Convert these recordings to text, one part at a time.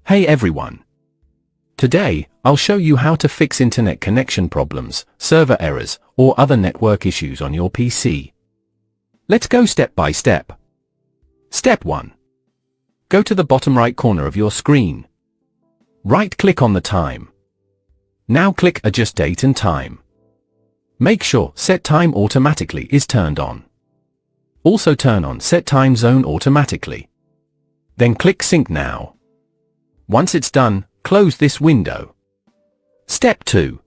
Hey everyone! Today, I'll show you how to fix internet connection problems, server errors, or other network issues on your PC. Let's go step by step. Step 1. Go to the bottom right corner of your screen. Right-click on the time. Now click Adjust Date and Time. Make sure Set Time Automatically is turned on. Also turn on Set Time Zone Automatically. Then click Sync Now. Once it's done, close this window. Step 2.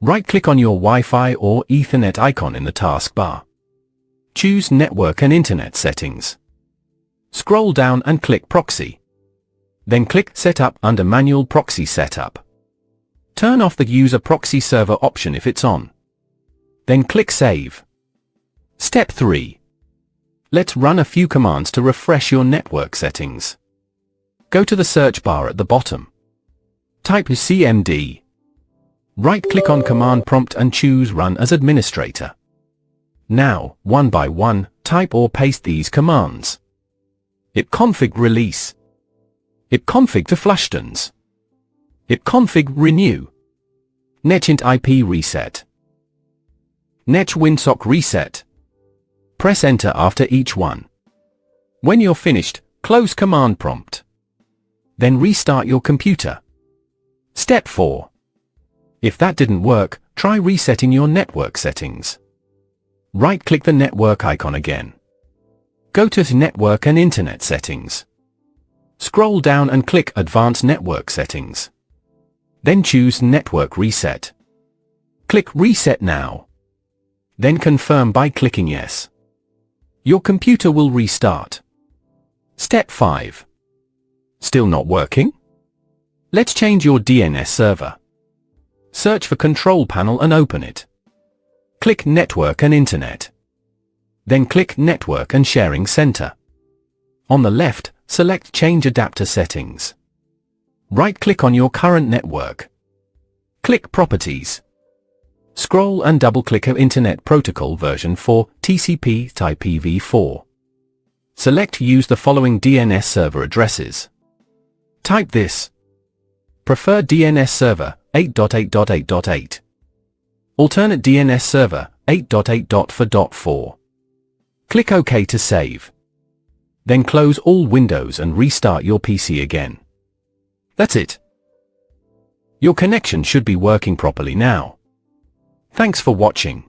Right-click on your Wi-Fi or Ethernet icon in the taskbar. Choose Network and Internet Settings. Scroll down and click Proxy. Then click Setup under Manual Proxy Setup. Turn off the User Proxy Server option if it's on. Then click Save. Step 3. Let's run a few commands to refresh your network settings. Go to the search bar at the bottom. Type CMD. Right-click on Command Prompt and choose Run as Administrator. Now, one by one, type or paste these commands. ipconfig release. ipconfig to flushdowns. ipconfig renew. netint IP reset. netch winsock reset. Press Enter after each one. When you're finished, close Command Prompt. Then restart your computer. Step 4. If that didn't work, try resetting your network settings. Right-click the network icon again. Go to Network and Internet Settings. Scroll down and click Advanced Network Settings. Then choose Network Reset. Click Reset Now. Then confirm by clicking Yes. Your computer will restart. Step 5. Still not working? Let's change your DNS server. Search for Control Panel and open it. Click Network and Internet. Then click Network and Sharing Center. On the left, select Change Adapter Settings. Right-click on your current network. Click Properties. Scroll and double-click Internet Protocol version 4, TCP type IPv4. Select Use the following DNS server addresses. Type this. Preferred DNS server, 8.8.8.8. Alternate DNS server, 8.8.4.4. Click OK to save. Then close all windows and restart your PC again. That's it. Your connection should be working properly now. Thanks for watching.